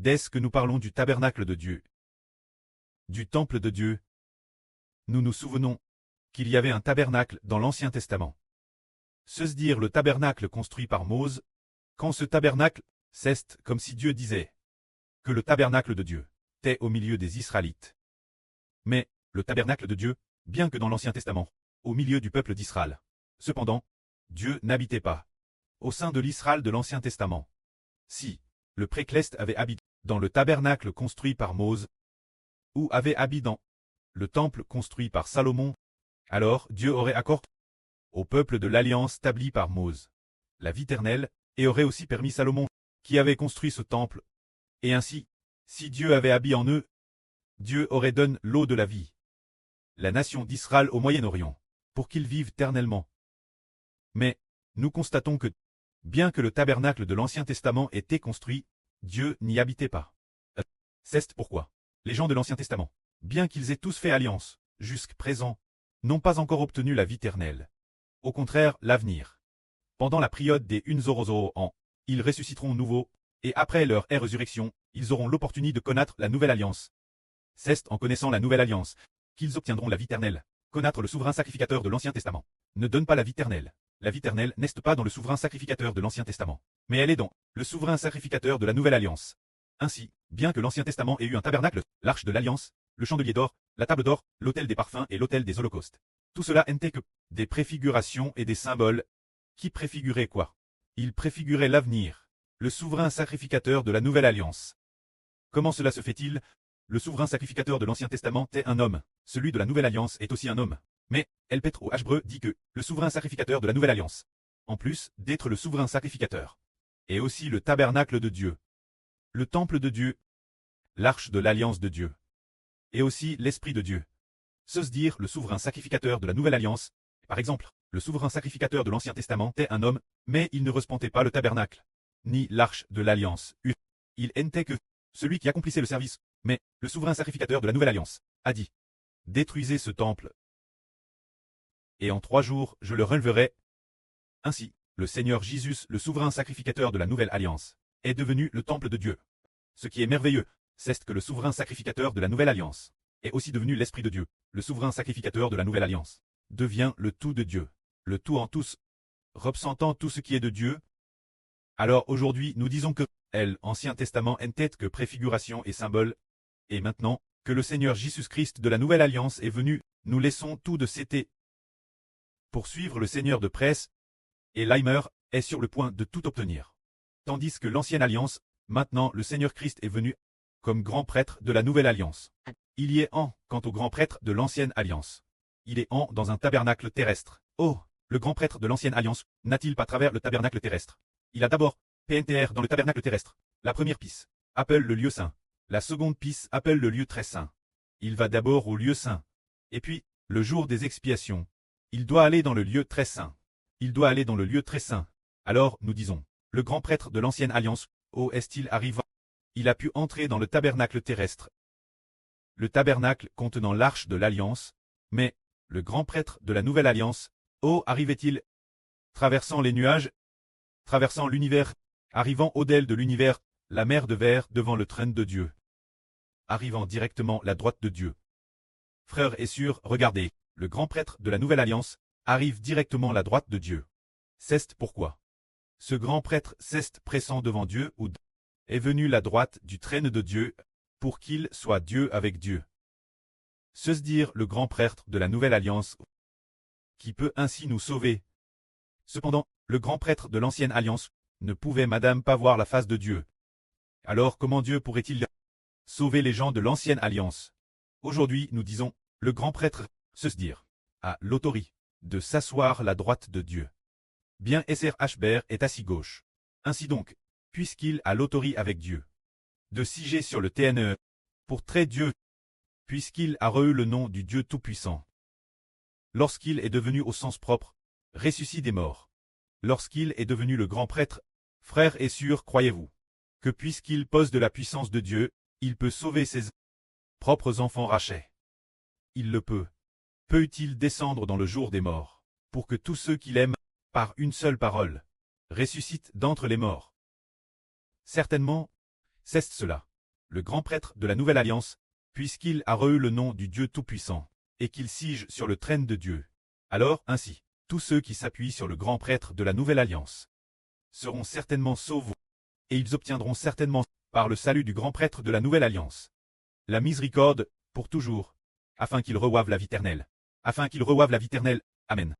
Dès que nous parlons du tabernacle de Dieu, du temple de Dieu, nous nous souvenons qu'il y avait un tabernacle dans l'Ancien Testament. Se dire le tabernacle construit par Mose, quand ce tabernacle, c'est comme si Dieu disait que le tabernacle de Dieu était au milieu des Israélites. Mais le tabernacle de Dieu, bien que dans l'Ancien Testament, au milieu du peuple d'Israël. Cependant, Dieu n'habitait pas au sein de l'Israël de l'Ancien Testament. Si le précleste avait habité dans le tabernacle construit par Mose, ou avait habité dans le temple construit par Salomon, alors Dieu aurait accordé au peuple de l'alliance établie par Mose la vie éternelle, et aurait aussi permis Salomon, qui avait construit ce temple. Et ainsi, si Dieu avait habité en eux, Dieu aurait donné l'eau de la vie, la nation d'Israël au Moyen-Orient, pour qu'ils vivent éternellement. Mais, nous constatons que, bien que le tabernacle de l'Ancien Testament ait été construit, Dieu n'y habitait pas. C'est pourquoi les gens de l'Ancien Testament, bien qu'ils aient tous fait alliance, jusqu'à présent, n'ont pas encore obtenu la vie éternelle. Au contraire, l'avenir. Pendant la période des 1000 ans, ils ressusciteront nouveau, et après leur résurrection, ils auront l'opportunité de connaître la nouvelle alliance. C'est en connaissant la nouvelle alliance qu'ils obtiendront la vie éternelle. Connaître le souverain sacrificateur de l'Ancien Testament ne donne pas la vie éternelle. La vie éternelle n'est pas dans le souverain sacrificateur de l'Ancien Testament, mais elle est dans le souverain sacrificateur de la nouvelle alliance. Ainsi, bien que l'Ancien Testament ait eu un tabernacle, l'arche de l'alliance, le chandelier d'or, la table d'or, l'autel des parfums et l'autel des holocaustes, tout cela n'était que des préfigurations et des symboles qui préfiguraient quoi? Ils préfiguraient l'avenir, le souverain sacrificateur de la nouvelle alliance. Comment cela se fait-il? Le souverain sacrificateur de l'Ancien Testament est un homme, celui de la nouvelle alliance est aussi un homme. Mais, El Petro Hbreu dit que, le souverain sacrificateur de la nouvelle alliance, en plus d'être le souverain sacrificateur, est aussi le tabernacle de Dieu, le temple de Dieu, l'arche de l'alliance de Dieu, et aussi l'Esprit de Dieu. Se dire le souverain sacrificateur de la nouvelle alliance, par exemple, le souverain sacrificateur de l'Ancien Testament est un homme, mais il ne respectait pas le tabernacle, ni l'arche de l'alliance. Il n'était que celui qui accomplissait le service, mais le souverain sacrificateur de la nouvelle alliance a dit: détruisez ce temple, et en 3 jours je le releverai. Ainsi, le Seigneur Jésus, le souverain sacrificateur de la nouvelle alliance, est devenu le temple de Dieu. Ce qui est merveilleux, c'est que le souverain sacrificateur de la nouvelle alliance est aussi devenu l'Esprit de Dieu. Le souverain sacrificateur de la nouvelle alliance devient le tout de Dieu, le tout en tous, représentant tout ce qui est de Dieu. Alors aujourd'hui nous disons que l'Ancien Testament n'était que préfiguration et symbole, et maintenant que le Seigneur Jésus-Christ de la nouvelle alliance est venu, nous laissons tout de c'était pour suivre le Seigneur de presse, et Leimer est sur le point de tout obtenir. Tandis que l'ancienne alliance, maintenant le Seigneur Christ est venu comme grand prêtre de la nouvelle alliance. Il y est quant au grand prêtre de l'ancienne alliance. Il est dans un tabernacle terrestre. Oh, le grand prêtre de l'ancienne alliance n'a-t-il pas travers le tabernacle terrestre? Il a d'abord PNTR dans le tabernacle terrestre. La première pisse appelle le lieu saint. La seconde pisse appelle le lieu très saint. Il va d'abord au lieu saint. Et puis, le jour des expiations, il doit aller dans le lieu très saint. Il doit aller dans le lieu très saint. Alors, nous disons, le grand prêtre de l'ancienne alliance, est-il arrivé? Il a pu entrer dans le tabernacle terrestre. Le tabernacle contenant l'arche de l'alliance, mais, le grand prêtre de la nouvelle alliance, arrivait-il? Traversant les nuages, traversant l'univers, arrivant au-delà de l'univers, la mer de verre devant le trône de Dieu. Arrivant directement la droite de Dieu. Frères et sœurs, regardez, le grand prêtre de la nouvelle alliance arrive directement à la droite de Dieu. C'est pourquoi ce grand prêtre s'est pressant devant Dieu ou est venu la droite du trône de Dieu pour qu'il soit Dieu avec Dieu. Se dire le grand prêtre de la nouvelle alliance qui peut ainsi nous sauver. Cependant, le grand prêtre de l'ancienne alliance ne pouvait madame pas voir la face de Dieu. Alors comment Dieu pourrait-il sauver les gens de l'ancienne alliance? Aujourd'hui nous disons, le grand prêtre, se dire, a l'autorité de s'asseoir à la droite de Dieu. Bien SRHBR est assis gauche. Ainsi donc, puisqu'il a l'autorité avec Dieu, de siéger sur le TNE, pour très Dieu, puisqu'il a reçu le nom du Dieu Tout-Puissant. Lorsqu'il est devenu au sens propre, ressuscité des morts. Lorsqu'il est devenu le grand prêtre, frères et sœurs, croyez-vous que puisqu'il pose de la puissance de Dieu, il peut sauver ses propres enfants rachés? Il le peut. Peut-il descendre dans le jour des morts, pour que tous ceux qu'il aime, par une seule parole, ressuscitent d'entre les morts? Certainement, c'est cela. le grand prêtre de la nouvelle alliance, puisqu'il a reçu le nom du Dieu Tout-Puissant, et qu'il siège sur le trône de Dieu. Alors, ainsi, tous ceux qui s'appuient sur le grand prêtre de la nouvelle alliance seront certainement sauvés, et ils obtiendront certainement, par le salut du grand prêtre de la nouvelle alliance, la miséricorde, pour toujours, afin qu'ils reçoivent la vie éternelle. Afin qu'ils reçoivent la vie éternelle. Amen.